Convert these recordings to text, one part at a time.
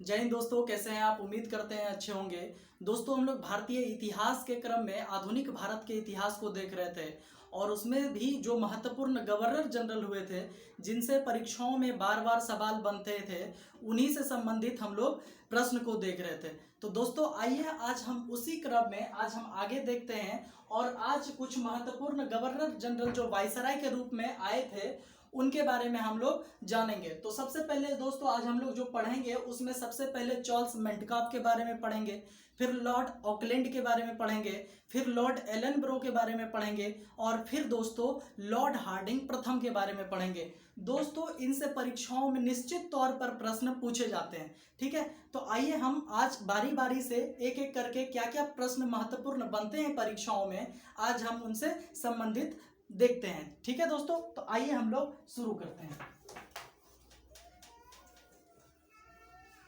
जय हिंद दोस्तों, कैसे हैं आप। उम्मीद करते हैं अच्छे होंगे। दोस्तों, हम लोग भारतीय इतिहास के क्रम में आधुनिक भारत के इतिहास को देख रहे थे और उसमें भी जो महत्वपूर्ण गवर्नर जनरल हुए थे, जिनसे परीक्षाओं में बार बार सवाल बनते थे, उन्हीं से संबंधित हम लोग प्रश्न को देख रहे थे। तो दोस्तों, आइए आज हम उसी क्रम में आज हम आगे देखते हैं और आज कुछ महत्वपूर्ण गवर्नर जनरल जो वायसराय के रूप में आए थे उनके बारे में हम लोग जानेंगे। तो सबसे पहले दोस्तों, आज हम लोग जो पढ़ेंगे उसमें सबसे पहले चार्ल्स मेंटकाफ के बारे में पढ़ेंगे, फिर लॉर्ड ऑकलैंड के बारे में पढ़ेंगे, फिर लॉर्ड एलनब्रो के बारे में पढ़ेंगे और फिर दोस्तों लॉर्ड हार्डिंग प्रथम के बारे में पढ़ेंगे। दोस्तों, इनसे परीक्षाओं में निश्चित तौर पर प्रश्न पूछे जाते हैं। ठीक है, तो आइए हम आज बारी बारी से एक एक करके क्या क्या प्रश्न महत्वपूर्ण बनते हैं परीक्षाओं में, आज हम उनसे संबंधित देखते हैं। ठीक है दोस्तों, तो आइए हम लोग शुरू करते हैं।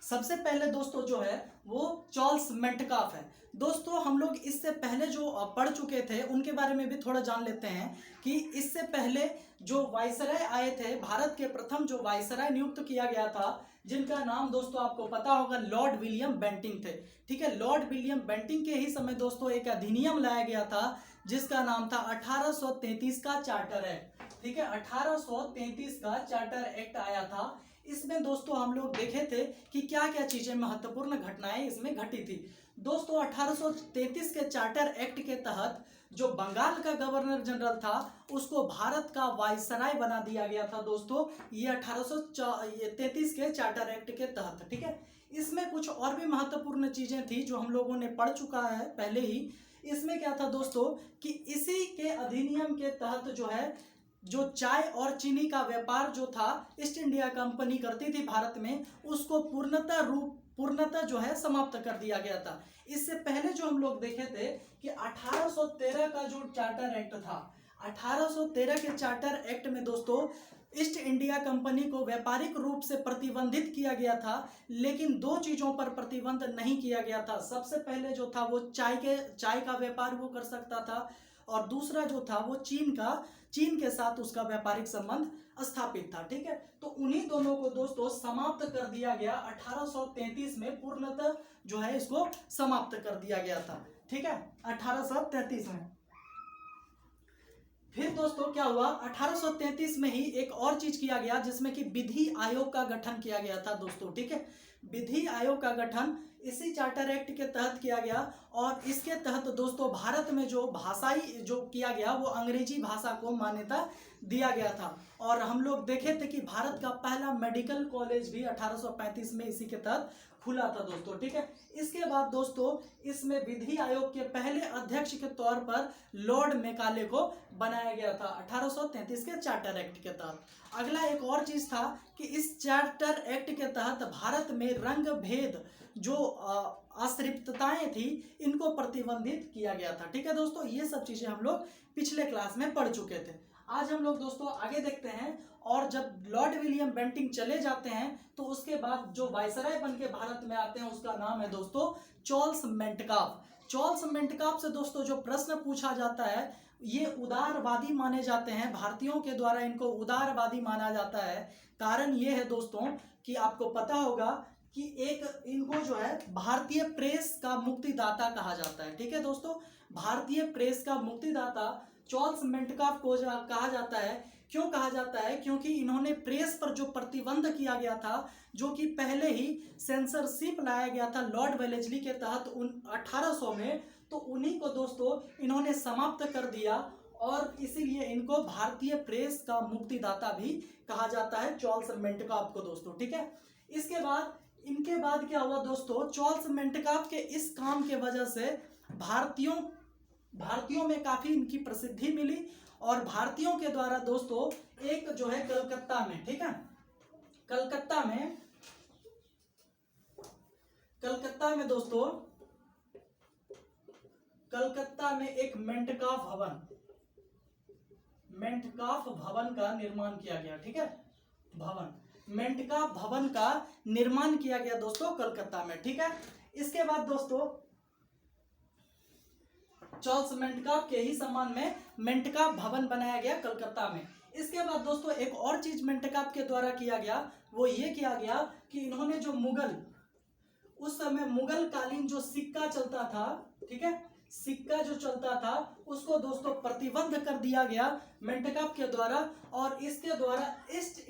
सबसे पहले दोस्तों जो है वो चार्ल्स मेंटकाफ है। दोस्तों, हम लोग इससे पहले जो पढ़ चुके थे उनके बारे में भी थोड़ा जान लेते हैं कि इससे पहले जो वायसराय आए थे, भारत के प्रथम जो वायसराय नियुक्त किया गया था, जिनका नाम दोस्तों आपको पता होगा लॉर्ड विलियम बेंटिंक थे। ठीक है, लॉर्ड विलियम बेंटिंक के ही समय दोस्तों एक अधिनियम लाया गया था जिसका नाम था 1833 का चार्टर एक्ट। ठीक है, 1833 का चार्टर एक्ट आया था। इसमें दोस्तों हम लोग देखे थे कि क्या क्या चीजें महत्वपूर्ण घटनाएं इसमें घटी थी। दोस्तों, 1833 के चार्टर एक्ट के तहत जो बंगाल का गवर्नर जनरल था उसको भारत का वायसराय बना दिया गया था। दोस्तों, ये 1833 के चार्टर एक्ट के तहत। ठीक है, इसमें कुछ और भी महत्वपूर्ण चीजें थी जो हम लोगों ने पढ़ चुका है पहले ही। इसमें क्या था दोस्तों कि इसी के अधिनियम के तहत जो है जो चाय और चीनी का व्यापार जो था ईस्ट इंडिया कंपनी करती थी भारत में, उसको पूर्णतः जो है समाप्त कर दिया गया था। इससे पहले जो हम लोग देखे थे कि 1813 का जो चार्टर एक्ट था, 1813 के चार्टर एक्ट में दोस्तों ईस्ट इंडिया कंपनी को व्यापारिक रूप से प्रतिबंधित किया गया था, लेकिन दो चीजों पर प्रतिबंध नहीं किया गया था। सबसे पहले जो था वो चाय का व्यापार वो कर सकता था और दूसरा जो था वो चीन के साथ उसका व्यापारिक संबंध स्थापित था। ठीक है, तो उन्हीं दोनों को दोस्तों समाप्त कर दिया गया 1833 में, पूर्णतः जो है इसको समाप्त कर दिया गया था। ठीक है, 1833 में। फिर दोस्तों क्या हुआ, 1833 में ही एक और चीज किया गया जिसमें कि विधि आयोग का गठन किया गया था दोस्तों। ठीक है, विधि आयोग का गठन इसी चार्टर एक्ट के तहत किया गया और इसके तहत दोस्तों भारत में जो भाषाई जो किया गया वो अंग्रेजी भाषा को मान्यता दिया गया था। और हम लोग देखे थे कि भारत का पहला मेडिकल कॉलेज भी 1835 में इसी के तहत खुला था दोस्तों। ठीक है, इसके बाद दोस्तों इसमें विधि आयोग के पहले अध्यक्ष के तौर पर लॉर्ड मेकाले को बनाया गया था 1833 के चार्टर एक्ट के तहत। अगला एक और चीज था कि इस चार्टर एक्ट के तहत भारत में रंग भेद जो अश्लीलताएं थी इनको प्रतिबंधित किया गया था। ठीक है दोस्तों, ये सब चीजें हम लोग पिछले क्लास में पढ़ चुके थे। आज हम लोग दोस्तों आगे देखते हैं और जब लॉर्ड विलियम बेंटिंक चले जाते हैं तो उसके बाद जो वायसराय बन के भारत में आते हैं उसका नाम है दोस्तों चार्ल्स मेंटकाफ। चार्ल्स मेंटकाफ से दोस्तों जो प्रश्न पूछा जाता है ये उदारवादी माने जाते हैं, भारतीयों के द्वारा इनको उदारवादी माना जाता है। कारण ये है दोस्तों कि आपको पता होगा कि एक इनको जो है भारतीय प्रेस का मुक्तिदाता कहा जाता है। ठीक है दोस्तों, भारतीय प्रेस का मुक्तिदाता चार्ल्स मेंटकाफ को कहा जाता है। क्यों कहा जाता है? क्योंकि इन्होंने प्रेस पर जो प्रतिबंध किया गया था, जो कि पहले ही सेंसरशिप लाया गया था लॉर्ड वेलेस्ली के तहत 1800 में, तो उन्हीं को दोस्तों इन्होंने समाप्त कर दिया और इसीलिए इनको भारतीय प्रेस का मुक्तिदाता भी कहा जाता है चार्ल्स मेंटकाफ को दोस्तों। ठीक है, इनके बाद क्या हुआ दोस्तों, चार्ल्स मेंटकाफ के इस काम के वजह से भारतीयों में काफी इनकी प्रसिद्धि मिली और भारतीयों के द्वारा दोस्तों एक जो है कलकत्ता में, ठीक है, कलकत्ता में दोस्तों कलकत्ता में एक मेंटकाफ भवन का निर्माण किया गया। ठीक है, मेंटकाफ भवन का निर्माण किया गया दोस्तों कलकत्ता में। ठीक है, इसके बाद दोस्तों चार्ल्स मेंटकाफ के ही सम्मान में मेंटकाफ भवन बनाया गया कलकत्ता में। इसके बाद दोस्तों एक और चीज मेंटकाफ के द्वारा किया गया, वो ये किया गया कि इन्होंने जो उस समय मुगल कालीन जो सिक्का चलता था, ठीक है, सिक्का जो चलता था उसको दोस्तों प्रतिबंध कर दिया गया मेंटकाफ के द्वारा, और इसके द्वारा ईस्ट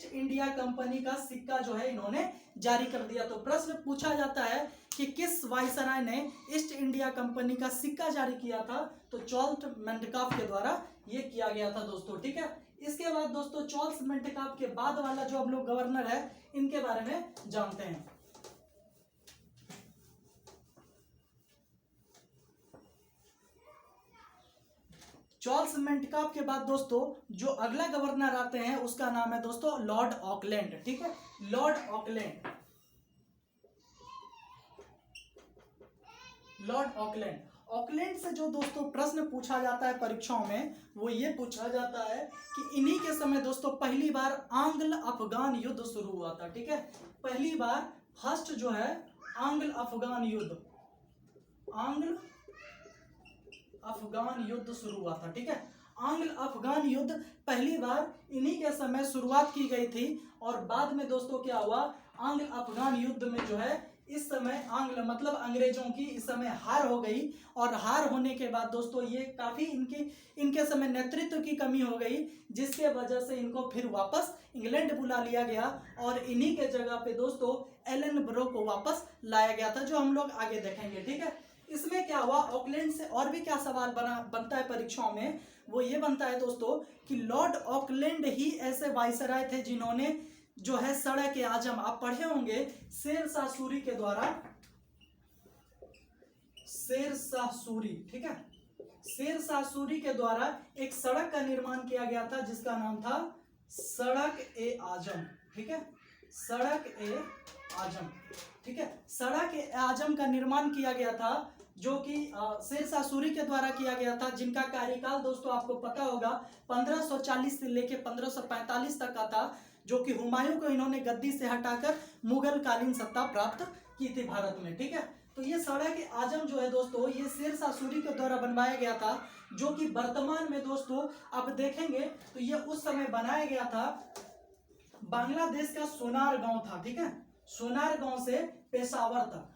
इंडिया कंपनी का सिक्का जो है इन्होंने जारी कर दिया। तो प्रश्न पूछा जाता है कि किस वायसराय ने ईस्ट इंडिया कंपनी का सिक्का जारी किया था, तो चार्ल्स मेंटकाफ के द्वारा ये किया गया था दोस्तों, ठीक है। इसके बाद दोस्तों चार्ल्स मेंटकाफ के बाद वाला जो हम लोग गवर्नर है इनके बारे में जानते हैं। चार्ल्स मेंटकाफ के बाद दोस्तों जो अगला गवर्नर आते हैं उसका नाम है दोस्तों लॉर्ड ऑकलैंड, ठीक है, Lord Auckland. Lord Auckland, Auckland से जो दोस्तों प्रश्न पूछा जाता है परीक्षाओं में वो ये पूछा जाता है कि इन्हीं के समय दोस्तों पहली बार आंग्ल अफगान युद्ध शुरू हुआ था, ठीक है, पहली बार फर्स्ट जो है आंग्ल अफगान युद्ध शुरू हुआ था, ठीक है। आंग्ल अफगान युद्ध पहली बार इन्हीं के समय शुरुआत की गई थी, और बाद में दोस्तों क्या हुआ, आंग्ल अफगान युद्ध में जो है इस समय आंग्ल मतलब अंग्रेजों की इस समय हार हो गई, और हार होने के बाद दोस्तों ये काफी इनके समय नेतृत्व की कमी हो गई, जिसके वजह से इनको फिर वापस इंग्लैंड बुला लिया गया, और इन्हीं के जगह पे दोस्तों एलन ब्रो को वापस लाया गया था, जो हम लोग आगे देखेंगे, ठीक है। इसमें क्या हुआ, ऑकलैंड से और भी क्या सवाल बनता है परीक्षाओं में, वो ये बनता है दोस्तों कि लॉर्ड ऑकलैंड ही ऐसे वायसराय थे जिन्होंने जो है सड़क-ए-आजम, आप पढ़े होंगे शेरशाह सूरी के द्वारा, शेरशाह सूरी, ठीक है, शेरशाह सूरी के द्वारा एक सड़क का निर्माण किया गया था जिसका नाम था सड़क-ए-आजम, ठीक है, सड़क-ए-आजम, ठीक है, सड़क-ए-आजम का निर्माण किया गया था जो कि शेरशाह सूरी के द्वारा किया गया था, जिनका कार्यकाल दोस्तों आपको पता होगा 1540 से लेके 1545 तक का था, जो कि हुमायूं को इन्होंने गद्दी से हटाकर मुगल कालीन सत्ता प्राप्त की थी भारत में, ठीक है। तो ये सड़क-ए-आजम जो है दोस्तों ये शेरशाह सूरी के द्वारा बनवाया गया था, जो कि वर्तमान में दोस्तों आप देखेंगे तो ये उस समय बनाया गया था बांग्लादेश का सोनार गांव था, ठीक है, सोनार गांव से पेशावर तक,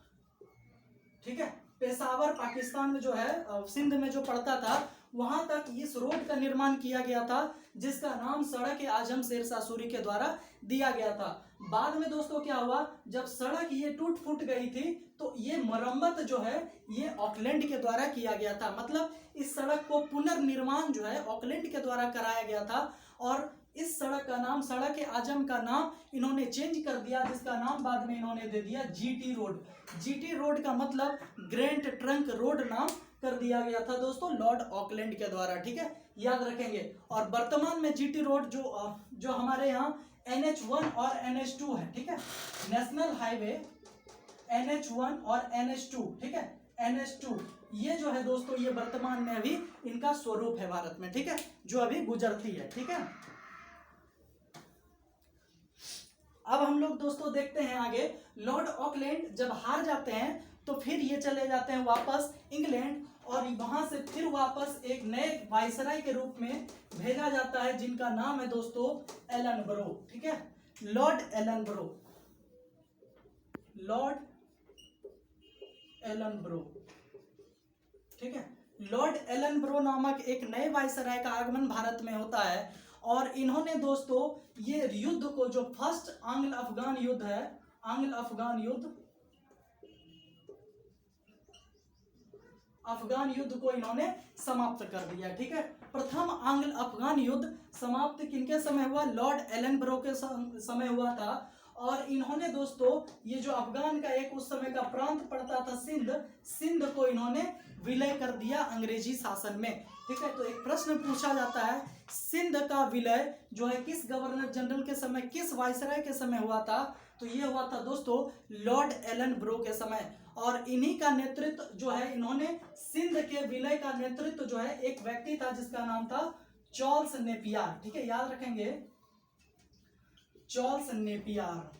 ठीक है, पेशावर पाकिस्तान में जो है सिंध में जो पड़ता था वहां तक इस रोड का निर्माण किया गया था, जिसका नाम सड़क-ए-आजम शेरशाह सूरी के द्वारा दिया गया था। बाद में दोस्तों क्या हुआ, जब सड़क ये टूट फूट गई थी तो ये मरम्मत जो है ये ऑकलैंड के द्वारा किया गया था, मतलब इस सड़क को पुनर्निर्माण जो है ऑकलैंड के द्वारा कराया गया था, और इस सड़क का नाम, सड़क-ए-आजम का नाम इन्होंने चेंज कर दिया, जिसका नाम बाद में इन्होंने दे दिया जीटी रोड। जीटी रोड का मतलब ग्रैंड ट्रंक रोड नाम कर दिया गया था दोस्तों लॉर्ड ऑकलैंड के द्वारा, ठीक है, याद रखेंगे। और वर्तमान में जीटी रोड जो हमारे यहाँ NH1 और NH2 है, ठीक है, नेशनल हाईवे NH1 और NH2, ठीक है, NH2 ये जो है दोस्तों ये वर्तमान में अभी इनका स्वरूप है भारत में, ठीक है, जो अभी गुजरती है, ठीक है। अब हम लोग दोस्तों देखते हैं आगे, लॉर्ड ऑकलैंड जब हार जाते हैं तो फिर ये चले जाते हैं वापस इंग्लैंड, और वहां से फिर वापस एक नए वायसराय के रूप में भेजा जाता है जिनका नाम है दोस्तों एलन ब्रो, ठीक है, Lord Ellenborough, Lord Ellenborough, ठीक है। लॉर्ड एलन ब्रो नामक एक नए वायसराय का आगमन भारत में होता है, और इन्होंने दोस्तों ये युद्ध को, जो फर्स्ट आंग्ल अफगान युद्ध है, आंग्ल अफगान युद्ध को इन्होंने समाप्त कर दिया, ठीक है। प्रथम आंग्ल अफगान युद्ध समाप्त किनके समय हुआ, लॉर्ड एलन ब्रो के समय हुआ था, और इन्होंने दोस्तों ये जो अफगान का एक उस समय का प्रांत पड़ता था सिंध को इन्होंने विलय कर दिया अंग्रेजी शासन में, ठीक है। तो एक प्रश्न पूछा जाता है, सिंध का विलय जो है किस गवर्नर जनरल के समय, किस वायसराय के समय हुआ था, तो ये हुआ था दोस्तों लॉर्ड एलन ब्रो के समय, और इन्हीं का नेतृत्व जो है, इन्होंने सिंध के विलय का नेतृत्व जो है एक व्यक्ति था जिसका नाम था चार्ल्स नेपियर, ठीक है, याद रखेंगे चार्ल्स नेपियर।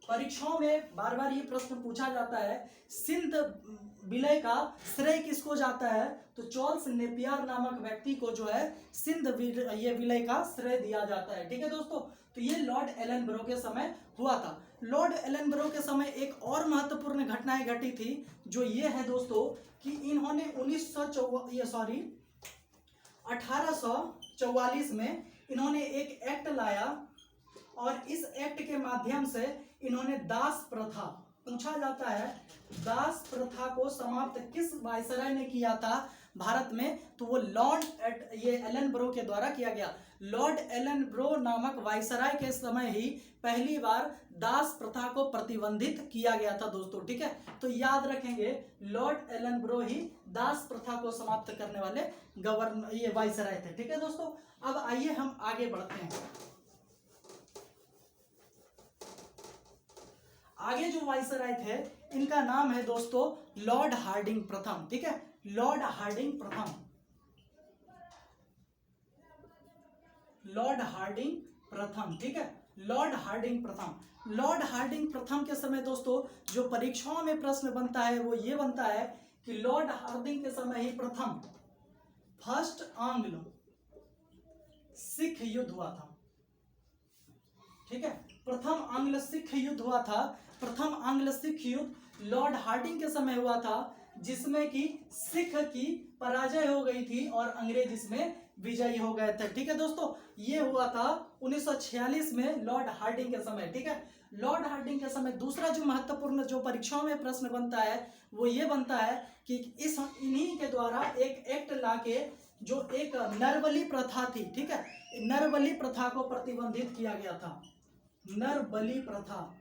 परीक्षाओं में बार बार ये प्रश्न पूछा जाता है, सिंध विलय का श्रेय किसको जाता है, तो चार्ल्स नेपियर नामक व्यक्ति को जो है सिंध ये विलय का श्रेय दिया जाता है, ठीक है दोस्तों। तो ये लॉर्ड एलनब्रो के समय हुआ था। लॉर्ड एलनब्रो के समय एक और महत्वपूर्ण घटनाएं घटी थी, जो ये है दोस्तों कि इन्होंने 1844 में इन्होंने एक एक्ट लाया, और इस एक्ट के माध्यम से इन्होंने दास प्रथा, पूछा जाता है दास प्रथा को समाप्त किस वायसराय ने किया था भारत में, तो वो लॉर्ड एलनब्रो के द्वारा किया गया। लॉर्ड एलनब्रो नामक वायसराय के समय ही पहली बार दास प्रथा को प्रतिबंधित किया गया था दोस्तों, ठीक है। तो याद रखेंगे लॉर्ड एलनब्रो ही दास प्रथा को समाप्त करने वाले ये वायसराय थे, ठीक है दोस्तों। अब आइए हम आगे बढ़ते हैं। आगे जो वायसराय थे इनका नाम है दोस्तों लॉर्ड हार्डिंग प्रथम, ठीक है। लॉर्ड हार्डिंग प्रथम, लॉर्ड हार्डिंग प्रथम, ठीक है। लॉर्ड हार्डिंग प्रथम, लॉर्ड हार्डिंग प्रथम के समय दोस्तों जो परीक्षाओं में प्रश्न बनता है वो ये बनता है कि लॉर्ड हार्डिंग के समय ही प्रथम फर्स्ट आंग्लो सिख युद्ध हुआ था, ठीक है। प्रथम आंग्ल सिख युद्ध हुआ था। प्रथम आंग्ल सिख युद्ध लॉर्ड हार्डिंग के समय हुआ था, जिसमें कि सिख की पराजय हो गई थी और अंग्रेज इसमें विजयी हो गए थे, ठीक है दोस्तों। ये हुआ था 1946 में लॉर्ड हार्डिंग के समय, ठीक है। लॉर्ड हार्डिंग के समय दूसरा जो महत्वपूर्ण जो परीक्षाओं में प्रश्न बनता है वो ये बनता है कि इन्हीं के द्वारा एक एक्ट लाके जो एक नरबली प्रथा थी, ठीक है, नरबली प्रथा को प्रतिबंधित किया गया था। नरबली प्रथा,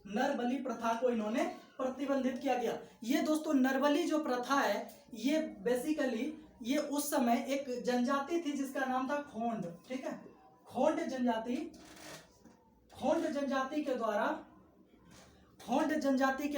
नरबली प्रथा को इन्होंने प्रतिबंधित किया गया। ये दोस्तों नरबली जो प्रथा है ये बेसिकली ये उस समय एक जनजाति थी जिसका नाम था खोंड, ठीक है। खोंड जनजाति, खोंड जनजाति के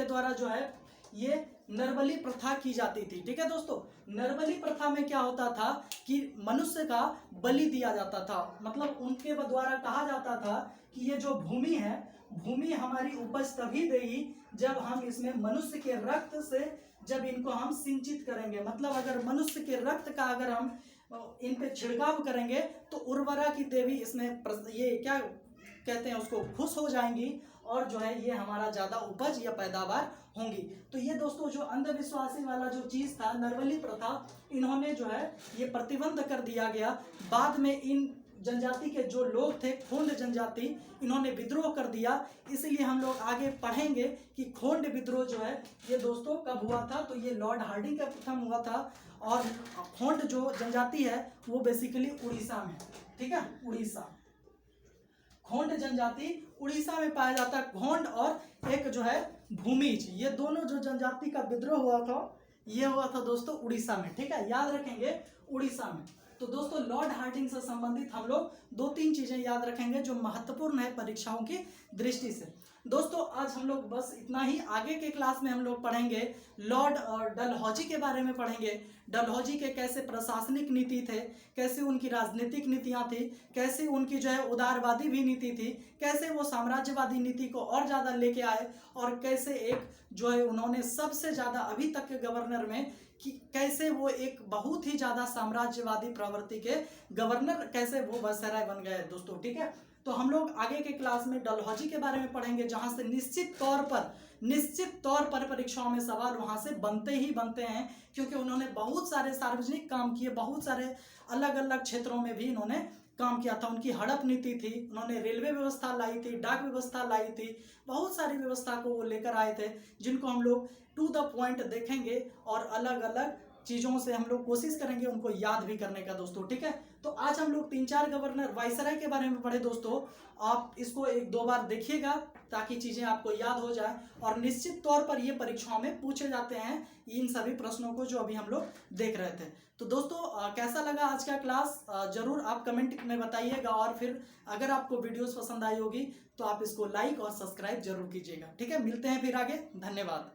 द्वारा जो है ये नरबली प्रथा की जाती थी, ठीक है दोस्तों। नरबली प्रथा में क्या होता था कि मनुष्य का बलि दिया जाता था, मतलब उनके द्वारा कहा जाता था कि ये जो भूमि है, भूमि हमारी उपज तभी देगी जब हम इसमें मनुष्य के रक्त से जब इनको हम सिंचित करेंगे, मतलब अगर मनुष्य के रक्त का अगर हम इन पे छिड़काव करेंगे तो उर्वरा की देवी इसमें ये क्या कहते हैं उसको खुश हो जाएंगी और जो है ये हमारा ज्यादा उपज या पैदावार होंगी। तो ये दोस्तों जो अंधविश्वासी वाला जो चीज था नरबली प्रथा, इन्होंने जो है ये प्रतिबंध कर दिया गया। बाद में इन जनजाति के जो लोग थे खोंड जनजाति, इन्होंने विद्रोह कर दिया। इसलिए हम लोग आगे पढ़ेंगे कि खोंड विद्रोह जो है ये दोस्तों कब हुआ था, तो ये लॉर्ड हार्डिंग का प्रथम हुआ था। और खोंड जो जनजाति है वो बेसिकली उड़ीसा में, ठीक है, उड़ीसा। खोंड जनजाति उड़ीसा में पाया जाता है। खोंड और एक जो है भूमिज, ये दोनों जो जनजाति का विद्रोह हुआ था ये हुआ था दोस्तों उड़ीसा में, ठीक है, याद रखेंगे उड़ीसा में। तो दोस्तों लॉर्ड हार्डिंग से संबंधित हम लोग 2-3 चीजें याद रखेंगे जो महत्वपूर्ण है परीक्षाओं की दृष्टि से। दोस्तों आज हम लोग बस इतना ही। आगे के क्लास में हम लोग पढ़ेंगे लॉर्ड डलहौजी के बारे में पढ़ेंगे। डलहौजी के कैसे प्रशासनिक नीति थे, कैसे उनकी राजनीतिक नीतियां थी, कैसे उनकी जो है उदारवादी भी नीति थी, कैसे वो साम्राज्यवादी नीति को और ज़्यादा लेके आए, और कैसे एक जो है उन्होंने सबसे ज़्यादा अभी तक के गवर्नर में कि कैसे वो एक बहुत ही ज़्यादा साम्राज्यवादी प्रवृत्ति के गवर्नर कैसे वो वायसराय बन गए दोस्तों, ठीक है। तो हम लोग आगे के क्लास में डलहौजी के बारे में पढ़ेंगे, जहां से निश्चित तौर पर परीक्षाओं में सवाल वहां से बनते ही बनते हैं, क्योंकि उन्होंने बहुत सारे सार्वजनिक काम किए, बहुत सारे अलग अलग क्षेत्रों में भी इन्होंने काम किया था। उनकी हड़प नीति थी, उन्होंने रेलवे व्यवस्था लाई थी, डाक व्यवस्था लाई थी, बहुत सारी व्यवस्था को वो लेकर आए थे, जिनको हम लोग टू द पॉइंट देखेंगे और अलग अलग चीज़ों से हम लोग कोशिश करेंगे उनको याद भी करने का दोस्तों, ठीक है। तो आज हम लोग 3-4 गवर्नर वायसराय के बारे में पढ़े दोस्तों। आप इसको 1-2 बार देखिएगा ताकि चीज़ें आपको याद हो जाए, और निश्चित तौर पर ये परीक्षाओं में पूछे जाते हैं इन सभी प्रश्नों को जो अभी हम लोग देख रहे थे। तो दोस्तों कैसा लगा आज का क्लास जरूर आप कमेंट में बताइएगा, और फिर अगर आपको वीडियोस पसंद आई होगी तो आप इसको लाइक और सब्सक्राइब जरूर कीजिएगा, ठीक है। मिलते हैं फिर आगे, धन्यवाद।